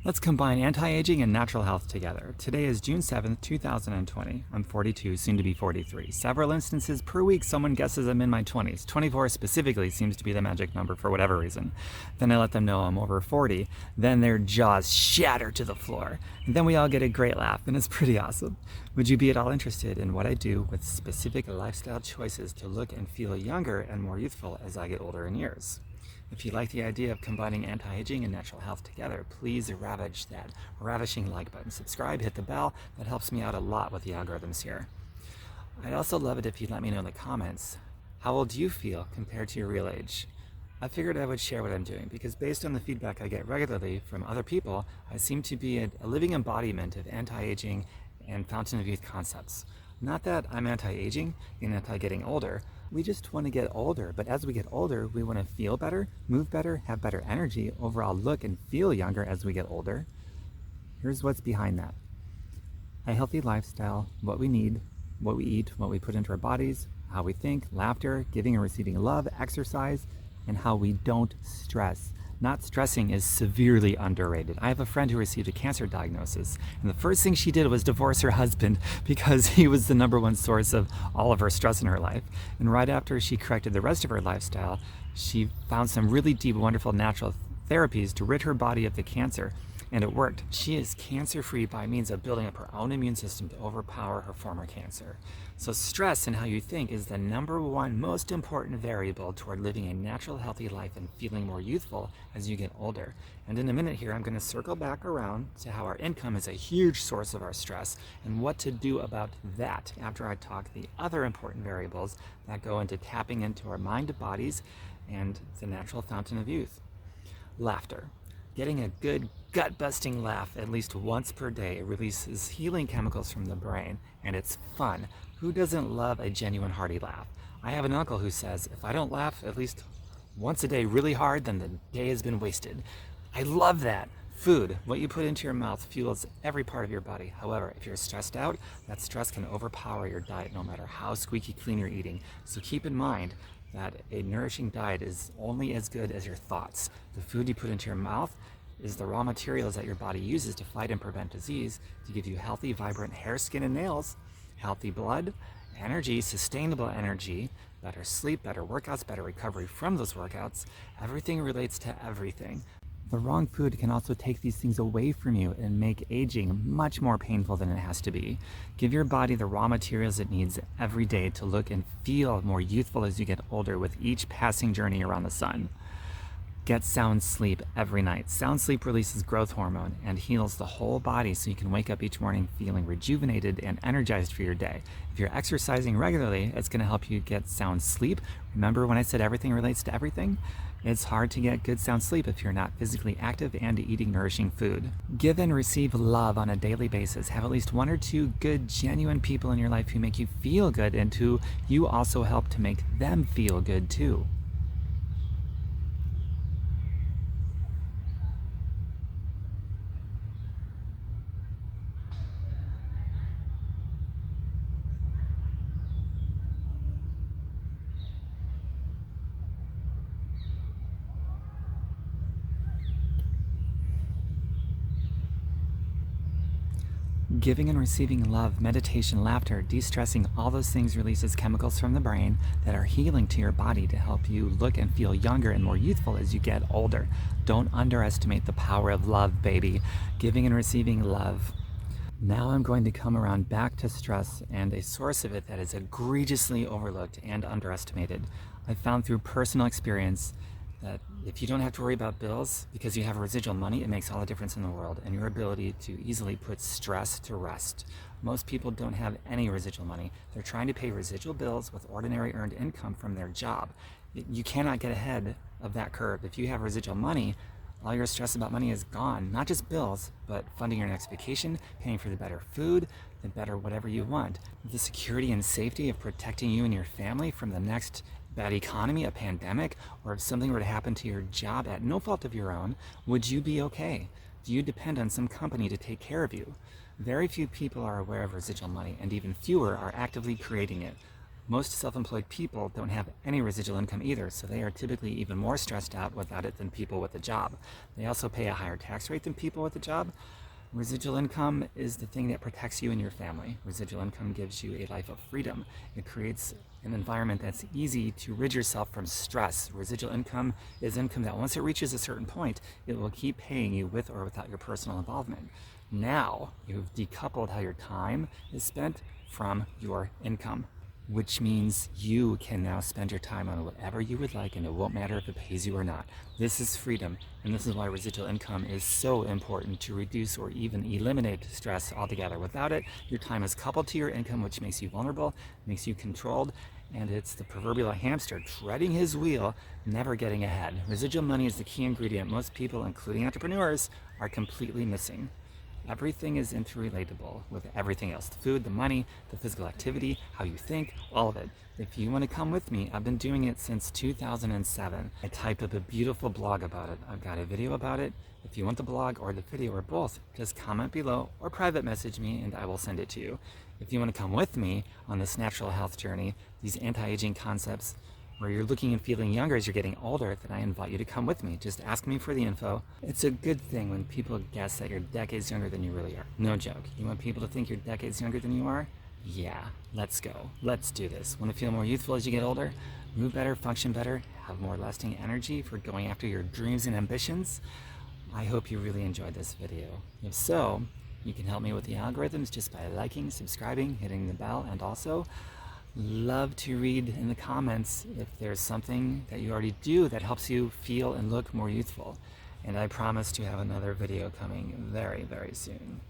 Let's combine anti-aging and natural health together. Today is June 7th, 2020. I'm 42, soon to be 43. Several instances per week someone guesses I'm in my 20s. 24 specifically seems to be the magic number for whatever reason. Then I let them know I'm over 40. Then their jaws shatter to the floor. And then we all get a great laugh, and it's pretty awesome. Would you be at all interested in what I do with specific lifestyle choices to look and feel younger and more youthful as I get older in years? If you like the idea of combining anti-aging and natural health together, please ravage that ravishing like button. Subscribe, hit the bell. That helps me out a lot with the algorithms here. I'd also love it if you'd let me know in the comments, how old do you feel compared to your real age? I figured I would share what I'm doing because based on the feedback I get regularly from other people, I seem to be a living embodiment of anti-aging and fountain of youth concepts. Not that I'm anti-aging and anti-getting older. We just want to get older, but as we get older, we want to feel better, move better, have better energy, overall look and feel younger as we get older. Here's what's behind that. A healthy lifestyle, what we need, what we eat, what we put into our bodies, how we think, laughter, giving and receiving love, exercise, and how we don't stress. Not stressing is severely underrated. I have a friend who received a cancer diagnosis, and the first thing she did was divorce her husband because he was the number one source of all of her stress in her life. And right after she corrected the rest of her lifestyle, she found some really deep, wonderful natural therapies to rid her body of the cancer, and it worked. She is cancer-free by means of building up her own immune system to overpower her former cancer. So stress and how you think is the number one most important variable toward living a natural, healthy life and feeling more youthful as you get older. And in a minute here, I'm going to circle back around to how our income is a huge source of our stress and what to do about that after I talk the other important variables that go into tapping into our mind, bodies, and the natural fountain of youth. Laughter. Getting a good gut-busting laugh at least once per day releases healing chemicals from the brain, and it's fun. Who doesn't love a genuine hearty laugh? I have an uncle who says, if I don't laugh at least once a day really hard, then the day has been wasted. I love that. Food, what you put into your mouth, fuels every part of your body. However, if you're stressed out, that stress can overpower your diet no matter how squeaky clean you're eating. So keep in mind that a nourishing diet is only as good as your thoughts. The food you put into your mouth is the raw materials that your body uses to fight and prevent disease, to give you healthy, vibrant hair, skin, and nails, healthy blood, energy, sustainable energy, better sleep, better workouts, better recovery from those workouts. Everything relates to everything. The wrong food can also take these things away from you and make aging much more painful than it has to be. Give your body the raw materials it needs every day to look and feel more youthful as you get older with each passing journey around the sun. Get sound sleep every night. Sound sleep releases growth hormone and heals the whole body so you can wake up each morning feeling rejuvenated and energized for your day. If you're exercising regularly, it's going to help you get sound sleep. Remember when I said everything relates to everything? It's hard to get good sound sleep if you're not physically active and eating nourishing food. Give and receive love on a daily basis. Have at least one or two good, genuine people in your life who make you feel good and who you also help to make them feel good too. Giving and receiving love, meditation, laughter, de-stressing, all those things releases chemicals from the brain that are healing to your body to help you look and feel younger and more youthful as you get older. Don't underestimate the power of love, baby. Giving and receiving love. Now I'm going to come around back to stress and a source of it that is egregiously overlooked and underestimated. I found through personal experience that if you don't have to worry about bills because you have residual money, it makes all the difference in the world and your ability to easily put stress to rest. Most people don't have any residual money. They're trying to pay residual bills with ordinary earned income from their job. You cannot get ahead of that curve. If you have residual money, all your stress about money is gone. Not just bills, but funding your next vacation, paying for the better food, the better whatever you want. The security and safety of protecting you and your family from the next bad economy, a pandemic, or if something were to happen to your job at no fault of your own, would you be okay? Do you depend on some company to take care of you? Very few people are aware of residual money, and even fewer are actively creating it. Most self-employed people don't have any residual income either, so they are typically even more stressed out without it than people with a job. They also pay a higher tax rate than people with a job. Residual income is the thing that protects you and your family. Residual income gives you a life of freedom. It creates an environment that's easy to rid yourself from stress. Residual income is income that once it reaches a certain point, it will keep paying you with or without your personal involvement. Now, you've decoupled how your time is spent from your income, which means you can now spend your time on whatever you would like, and it won't matter if it pays you or not. This is freedom, and this is why residual income is so important to reduce or even eliminate stress altogether. Without it, your time is coupled to your income, which makes you vulnerable, makes you controlled, and it's the proverbial hamster treading his wheel, never getting ahead. Residual money is the key ingredient most people, including entrepreneurs, are completely missing. Everything is interrelatable with everything else. The food, the money, the physical activity, how you think, all of it. If you want to come with me, I've been doing it since 2007. I typed up a beautiful blog about it. I've got a video about it. If you want the blog or the video or both, just comment below or private message me and I will send it to you. If you want to come with me on this natural health journey, these anti-aging concepts, where you're looking and feeling younger as you're getting older, then I invite you to come with me. Just ask me for the info. It's a good thing when people guess that you're decades younger than you really are. No joke. You want people to think you're decades younger than you are? Yeah, let's go. Let's do this. Want to feel more youthful as you get older? Move better, function better, have more lasting energy for going after your dreams and ambitions? I hope you really enjoyed this video. If so, you can help me with the algorithms just by liking, subscribing, hitting the bell, and also love to read in the comments if there's something that you already do that helps you feel and look more youthful. And I promise to have another video coming very, very soon.